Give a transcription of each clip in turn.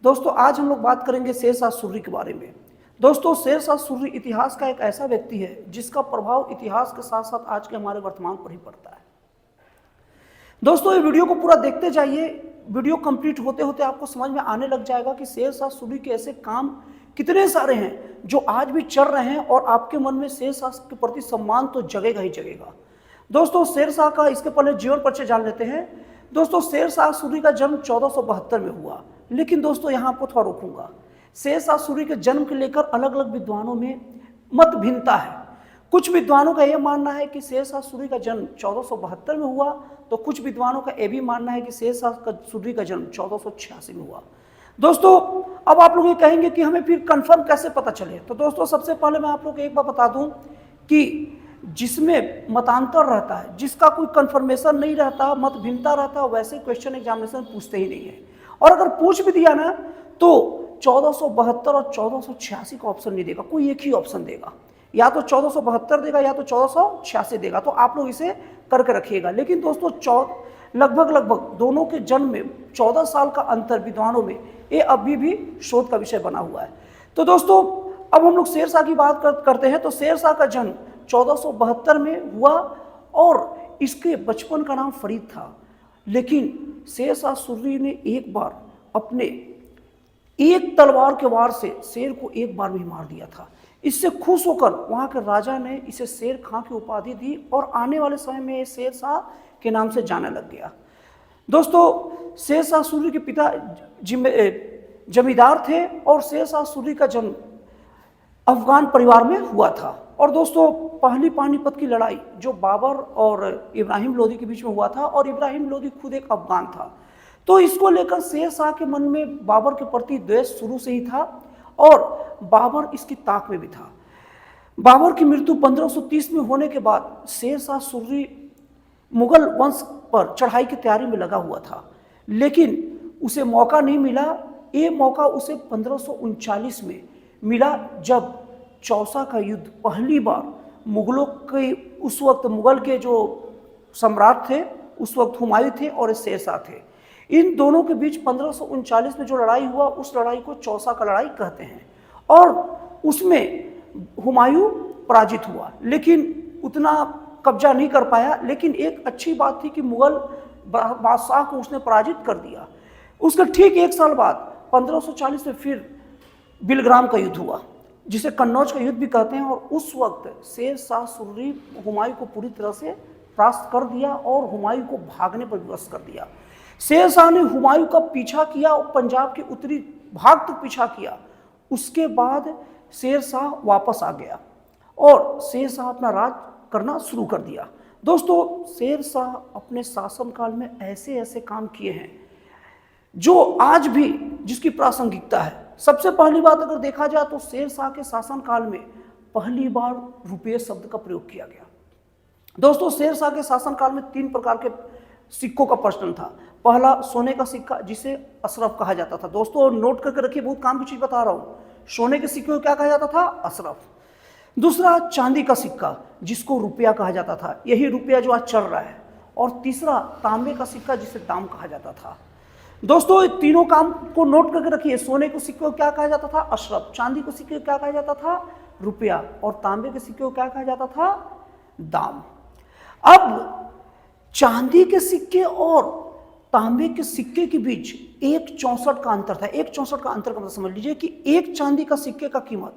दोस्तों आज हम लोग बात करेंगे शेरशाह सूर्य के बारे में। दोस्तों शेरशाह सूर्य इतिहास का एक ऐसा व्यक्ति है जिसका प्रभाव इतिहास के साथ साथ आज के हमारे वर्तमान पर ही पड़ता है। दोस्तों ये वीडियो को पूरा देखते जाइए, वीडियो कंप्लीट होते होते आपको समझ में आने लग जाएगा कि शेरशाह सूर्य के ऐसे काम कितने सारे हैं जो आज भी चल रहे हैं और आपके मन में शेरशाह के प्रति सम्मान तो जगेगा ही जगेगा। दोस्तों शेरशाह का इसके पहले जीवन परिचय जान लेते हैं। दोस्तों शेरशाह सूर्य का जन्म 1472 में हुआ, लेकिन दोस्तों यहाँ आपको थोड़ा रोकूंगा। शेरशाह सूर्य के जन्म को लेकर अलग अलग विद्वानों में मत भिन्नता है। कुछ विद्वानों का यह मानना है कि शेरशाह सूर्य का जन्म 1472 में हुआ, तो कुछ विद्वानों का यह भी मानना है कि शेरशाह सूर्य का जन्म 1486 में हुआ। दोस्तों अब आप लोग ये कहेंगे कि हमें फिर कंफर्म कैसे पता चले, तो दोस्तों सबसे पहले मैं आप लोग को एक बार बता दूं कि जिसमें मतांतर रहता है, जिसका कोई कंफर्मेशन नहीं रहता, मत भिन्नता रहता है, वैसे क्वेश्चन एग्जामिनेशन पूछते ही नहीं है। और अगर पूछ भी दिया ना तो 1472 और 1486 का ऑप्शन नहीं देगा, कोई एक ही ऑप्शन देगा, या तो 1472 देगा या तो 1486 देगा। तो आप लोग इसे करके रखिएगा। लेकिन दोस्तों लगभग दोनों के जन्म में 14 साल का अंतर विद्वानों में ये अभी भी शोध का विषय बना हुआ है। तो दोस्तों अब हम लोग शेरशाह की बात करते हैं। तो शेरशाह का जन्म 1472 में हुआ और इसके बचपन का नाम फरीद था। लेकिन शेरशाह सूर्य ने एक बार अपने एक तलवार के वार से शेर को एक बार में मार दिया था। इससे खुश होकर वहां के राजा ने इसे शेर खां की उपाधि दी और आने वाले समय में शेरशाह के नाम से जाने लग गया। दोस्तों शेरशाह सूर्य के पिता जमींदार थे और शेरशाह सूर्य का जन्म अफगान परिवार में हुआ था। और दोस्तों पहली पानीपत की लड़ाई जो बाबर और इब्राहिम लोदी के बीच में हुआ था, और इब्राहिम लोदी खुद एक अफगान था, तो इसको लेकर शेरशाह के मन में बाबर के प्रति द्वेष शुरू से ही था और बाबर इसकी ताक में भी था। बाबर की मृत्यु 1530 में होने के बाद शेरशाह सूर्य मुगल वंश पर चढ़ाई की तैयारी में लगा हुआ था, लेकिन उसे मौका नहीं मिला। ये मौका उसे 1539 में मिला जब चौसा का युद्ध पहली बार मुगलों के, उस वक्त मुगल के जो सम्राट थे उस वक्त हुमायूं थे और शेरशाह थे, इन दोनों के बीच 1539 में जो लड़ाई हुआ उस लड़ाई को चौसा का लड़ाई कहते हैं। और उसमें हुमायूं पराजित हुआ, लेकिन उतना कब्जा नहीं कर पाया। लेकिन एक अच्छी बात थी कि मुगल बादशाह को उसने पराजित कर दिया। उसके ठीक एक साल बाद 1540 में फिर बिलग्राम का युद्ध हुआ, जिसे कन्नौज का युद्ध भी कहते हैं। और उस वक्त शेरशाह सूर्य हुमायूं को पूरी तरह से परास्त कर दिया और हुमायूं को भागने पर विवश कर दिया। शेरशाह ने हुमायूं का पीछा किया और पंजाब के उत्तरी भाग तक पीछा किया। उसके बाद शेरशाह वापस आ गया और शेरशाह अपना राज करना शुरू कर दिया। दोस्तों शेरशाह अपने शासनकाल में ऐसे ऐसे काम किए हैं जो आज भी जिसकी प्रासंगिकता है। सबसे पहली बात अगर देखा जाए तो शेरशाह के शासनकाल में पहली बार रुपये शब्द का प्रयोग किया गया। दोस्तों शेरशाह के शासनकाल में 3 प्रकार के सिक्कों का प्रचलन था। पहला सोने का सिक्का जिसे अशरफ कहा जाता था। दोस्तों नोट करके रखिए, बहुत काम की चीज बता रहा हूँ। सोने के सिक्के को क्या कहा जाता था? अशरफ। दूसरा चांदी का सिक्का जिसको रुपया कहा जाता था, यही रुपया जो आज चल रहा है। और तीसरा तांबे का सिक्का जिसे दाम कहा जाता था। दोस्तों तीनों काम को नोट करके रखिए। सोने के सिक्के को क्या कहा जाता था? अशरफ। चांदी के सिक्के को क्या कहा जाता था? रुपया। और तांबे के सिक्के को क्या कहा जाता था? दाम। अब चांदी के सिक्के और तांबे के सिक्के के बीच 1.64 का अंतर था। 1.64 का अंतर का मतलब समझ लीजिए कि एक चांदी का सिक्के का कीमत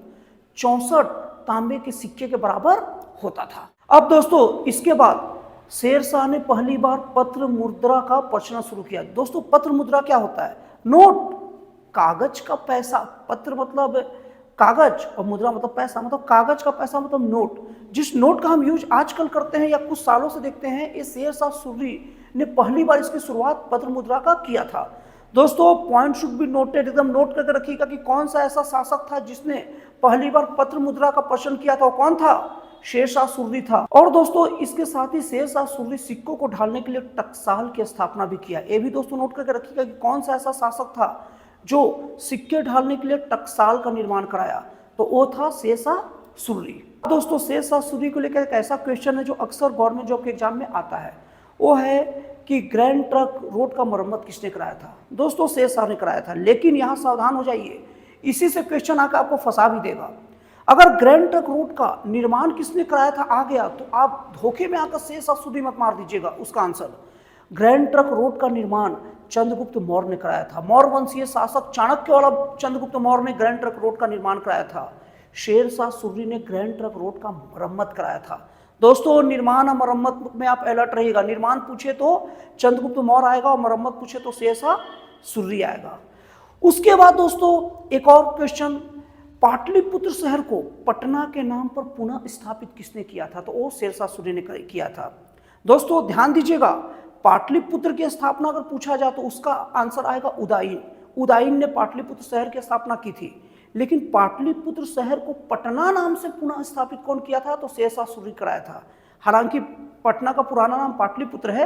64 तांबे के सिक्के के बराबर होता था। अब दोस्तों इसके बाद शेरशाह ने पहली बार पत्र मुद्रा का प्रचलन शुरू किया। दोस्तों पत्र मुद्रा क्या होता है? नोट, कागज का पैसा। पत्र मतलब कागज और मुद्रा मतलब पैसा, मतलब कागज का पैसा मतलब नोट। जिस नोट का हम यूज आजकल करते हैं या कुछ सालों से देखते हैं, ये शेरशाह सूर्य ने पहली बार इसकी शुरुआत पत्र मुद्रा का किया था। दोस्तों पॉइंट शुड बी नोटेड, एकदम नोट करके रखिएगा कि कौन सा ऐसा शासक था जिसने पहली बार पत्र मुद्रा का प्रचलन किया था। कौन था? शेरशाह सूर्य था। और दोस्तों इसके साथ ही शेरशाह सूर्य सिक्कों को ढालने के लिए टकसाल की स्थापना भी किया। ये भी दोस्तों नोट करके रखिएगा कि कौन सा ऐसा शासक था जो सिक्के ढालने के लिए टकसाल का निर्माण कराया, तो वो था शेरशाह सूर्य। दोस्तों शेरशाह सूर्य को लेकर एक ऐसा क्वेश्चन है जो अक्सर गवर्नमेंट जॉब के एग्जाम में आता है, वो है कि ग्रैंड ट्रंक रोड का मरम्मत किसने कराया था? दोस्तों शेर शाह ने कराया था। लेकिन यहाँ सावधान हो जाइए, इसी से क्वेश्चन आकर आपको फंसा भी देगा। अगर ग्रैंड ट्रंक रोड का निर्माण किसने कराया था आ गया तो आप धोखे में आकर शेर शाह सूरी मत मार दीजिएगा। उसका आंसर ग्रैंड ट्रंक रोड का निर्माण चंद्रगुप्त मौर्य ने कराया था। मौर्य वंशीय शासक चाणक्य वाला चंद्रगुप्त मौर्य ने ग्रैंड ट्रंक रोड का निर्माण कराया था। शेर शाह सूरी ने ग्रैंड ट्रंक रोड का मरम्मत कराया था। दोस्तों निर्माण और मरम्मत में आप अलर्ट रहिएगा। निर्माण पूछे तो चंद्रगुप्त मौर्य आएगा और मरम्मत पूछे तो शेर शाह सूरी आएगा। उसके बाद दोस्तों एक और क्वेश्चन, पाटलिपुत्र शहर को पटना के नाम पर पुनः स्थापित किसने किया था? तो वो शेर शाह सूरी ने किया था। दोस्तों ध्यान दीजिएगा, पाटलिपुत्र की स्थापना अगर पूछा जाए तो उसका आंसर आएगा उदयन। उदयन ने पाटलिपुत्र शहर की स्थापना की थी। लेकिन पाटलिपुत्र शहर को पटना नाम से पुनः स्थापित कौन किया था? तो शेर शाह सूरी कराया था। हालांकि पटना का पुराना नाम पाटलिपुत्र है,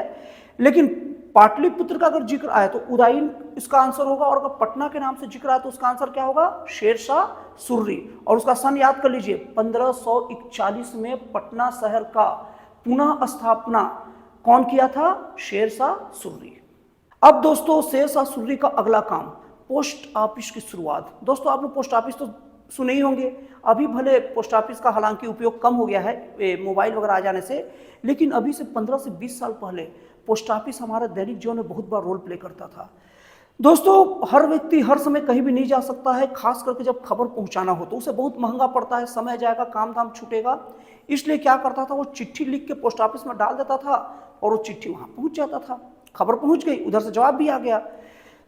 लेकिन पाटलिपुत्र का अगर जिक्र आए तो उदयन इसका आंसर होगा, और अगर पटना के नाम से जिक्र आए तो उसका आंसर क्या होगा? शेर शाह सूरी। और उसका सन याद कर लीजिए, 1541 में पटना शहर का पुनः स्थापना कौन किया था? शेर शाह सूरी। अब दोस्तों शेर शाह सूरी का अगला काम, पोस्ट ऑफिस की शुरुआत। दोस्तों आपने पोस्ट ऑफिस तो सुने ही होंगे। अभी भले पोस्ट ऑफिस का हालांकि उपयोग कम हो गया है मोबाइल वगैरह आ जाने से, लेकिन अभी से 15 से 20 साल पहले पोस्ट ऑफिस हमारे दैनिक जीवन में बहुत बड़ा रोल प्ले करता था। दोस्तों हर व्यक्ति हर समय कहीं भी नहीं जा सकता है, खास करके जब खबर पहुंचाना हो तो उसे बहुत महंगा पड़ता है, समय जाएगा, काम धाम छूटेगा। इसलिए क्या करता था, वो चिट्ठी लिख के पोस्ट ऑफिस में डाल देता था और वो चिट्ठी वहां पहुंच जाता था। खबर पहुंच गई, उधर से जवाब भी आ गया।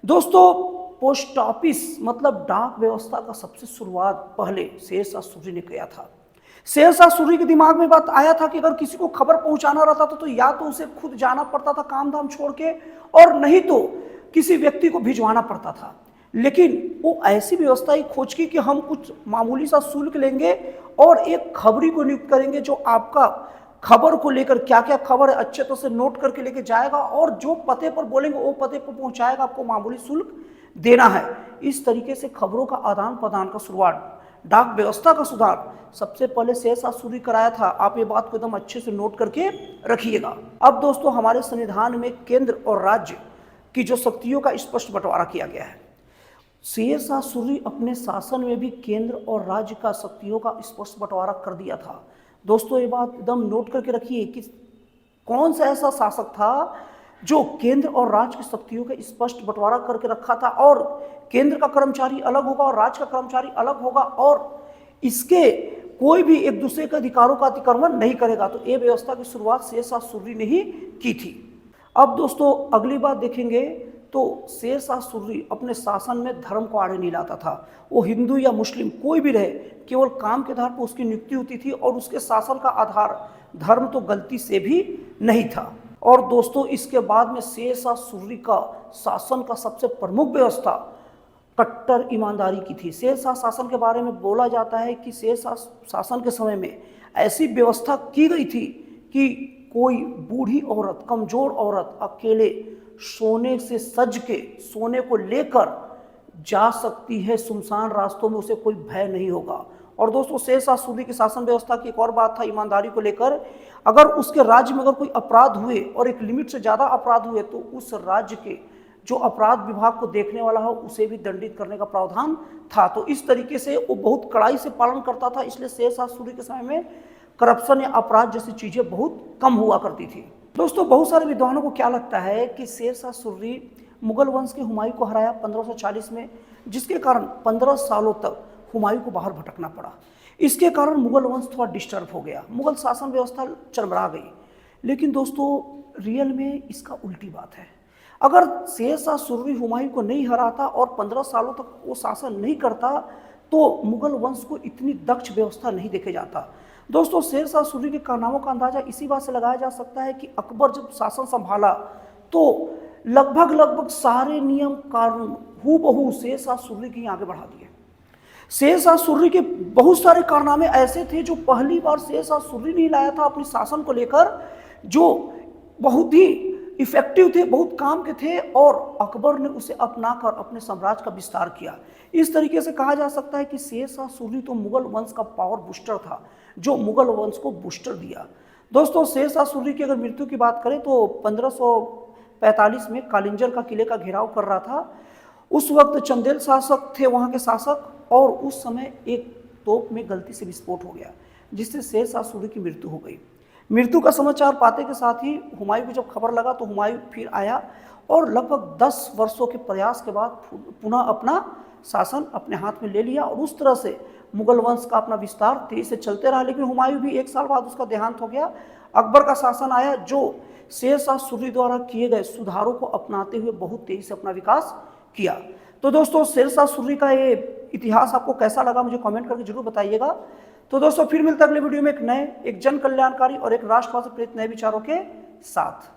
दोस्तों पोस्ट ऑफिस मतलब डाक व्यवस्था का सबसे शुरुआत पहले शेर शाह सूरी ने किया था। शेर शाह सूरी के दिमाग में बात आया था कि अगर किसी को खबर पहुंचाना रहता तो या तो उसे खुद जाना पड़ता था काम धाम छोड़ के, और नहीं तो किसी व्यक्ति को भिजवाना पड़ता था। लेकिन वो ऐसी व्यवस्था ही खोज की कि हम कुछ मामूली सा शुल्क लेंगे और एक खबरी को नियुक्त करेंगे जो आपका खबर को लेकर क्या क्या खबर है अच्छे तरह से नोट करके लेके जाएगा, और जो पते पर बोलेंगे वो पते पर पहुंचाएगा, आपको मामूली शुल्क देना है। इस तरीके से खबरों का आदान प्रदान का शुरुआत, डाक व्यवस्था का सुधार सबसे पहले शेर शाह सूरी कराया था। आप ये बात को एकदम अच्छे से नोट करके रखिएगा। अब दोस्तों हमारे संविधान में केंद्र और राज्य की जो शक्तियों का स्पष्ट बंटवारा किया गया है। शेर शाह सूरी अपने शासन में भी केंद्र और राज्य का शक्तियों का स्पष्ट बंटवारा कर दिया था। दोस्तों ये बात एकदम नोट करके रखिए कि कौन सा ऐसा शासक था जो केंद्र और राज्य की शक्तियों का स्पष्ट बंटवारा करके रखा था, और केंद्र का कर्मचारी अलग होगा और राज्य का कर्मचारी अलग होगा, और इसके कोई भी एक दूसरे के अधिकारों का अतिक्रमण नहीं करेगा। तो ये व्यवस्था की शुरुआत शेर शाह सूरी ने ही की थी। अब दोस्तों अगली बात देखेंगे तो शेर शाह सूरी अपने शासन में धर्म को आड़े नहीं लाता था। वो हिंदू या मुस्लिम कोई भी रहे, केवल काम के आधार पर उसकी नियुक्ति होती थी, और उसके शासन का आधार धर्म तो गलती से भी नहीं था। और दोस्तों इसके बाद में शेर शाह सूरी का शासन का सबसे प्रमुख व्यवस्था कट्टर ईमानदारी की थी। शेर शाह शासन के बारे में बोला जाता है कि शेर शाह शासन के समय में ऐसी व्यवस्था की गई थी कि कोई बूढ़ी औरत, कमजोर औरत अकेले सोने से सज के सोने को लेकर जा सकती है सुनसान रास्तों में, उसे कोई भय नहीं होगा। और दोस्तों शेर शाह सूरी की शासन व्यवस्था की एक और बात था ईमानदारी को लेकर, अगर उसके राज्य में अगर कोई अपराध हुए और एक लिमिट से ज़्यादा अपराध हुए तो उस राज्य के जो अपराध विभाग को देखने वाला हो उसे भी दंडित करने का प्रावधान था। तो इस तरीके से वो बहुत कड़ाई से पालन करता था। इसलिए शेर शाह सूरी के समय में करप्शन या अपराध जैसी चीज़ें बहुत कम हुआ करती थी। दोस्तों बहुत सारे विद्वानों को क्या लगता है कि शेर शाह सूरी मुगल वंश के हुमायूं को हराया 1540 में, जिसके कारण 15 सालों तक हुमायूं को बाहर भटकना पड़ा। इसके कारण मुगल वंश थोड़ा डिस्टर्ब हो गया, मुगल शासन व्यवस्था चरमरा गई। लेकिन दोस्तों रियल में इसका उल्टी बात है। अगर शेर शाह सूरी हुमायूं को नहीं हराता और 15 सालों तक वो शासन नहीं करता तो मुगल वंश को इतनी दक्ष व्यवस्था नहीं देखे जाता। दोस्तों शेर शाह सूरी के कारनामों का अंदाजा इसी बात से लगाया जा सकता है कि अकबर जब शासन संभाला तो लगभग सारे नियम कानून हूबहू शेर शाह सूरी के आगे बढ़ा दिए। शेर शाह सूरी के बहुत सारे कारनामे ऐसे थे जो पहली बार शेर शाह सूरी ने लाया था अपने शासन को लेकर, जो बहुत ही इफेक्टिव थे, बहुत काम के थे, और अकबर ने उसे अपनाकर अपने साम्राज्य का विस्तार किया। इस तरीके से कहा जा सकता है कि शेर शाह सूरी तो मुगल वंश का पावर बूस्टर था, जो मुगल वंश को बूस्टर दिया। दोस्तों शेर शाह सूरी की अगर मृत्यु की बात करें तो 45 में कालिंजर का किले का घेराव कर रहा था। उस वक्त चंदेल शासक थे वहाँ के शासक, और उस समय एक तोप में गलती से विस्फोट हो गया जिससे शेर शाह सूरी की मृत्यु हो गई। मृत्यु का समाचार पाते के साथ ही हुमायूं को जब खबर लगा तो हुमायूं फिर आया और लगभग 10 वर्षों के प्रयास के बाद पुनः अपना शासन अपने हाथ में ले लिया, और उस तरह से मुगल वंश का अपना विस्तार तेजी से चलते रहा। लेकिन हुमायूं भी 1 साल बाद उसका देहांत हो गया। अकबर का शासन आया जो शेर शाह सूरी द्वारा किए गए सुधारों को अपनाते हुए बहुत तेजी से अपना विकास किया। तो दोस्तों, शेर शाह सूरी का ये इतिहास आपको कैसा लगा मुझे कमेंट करके जरूर बताइएगा। तो दोस्तों, फिर मिलते हैं अगले वीडियो में एक नए, एक जन कल्याणकारी और एक राष्ट्रवाद से प्रेरित नए विचारों के साथ।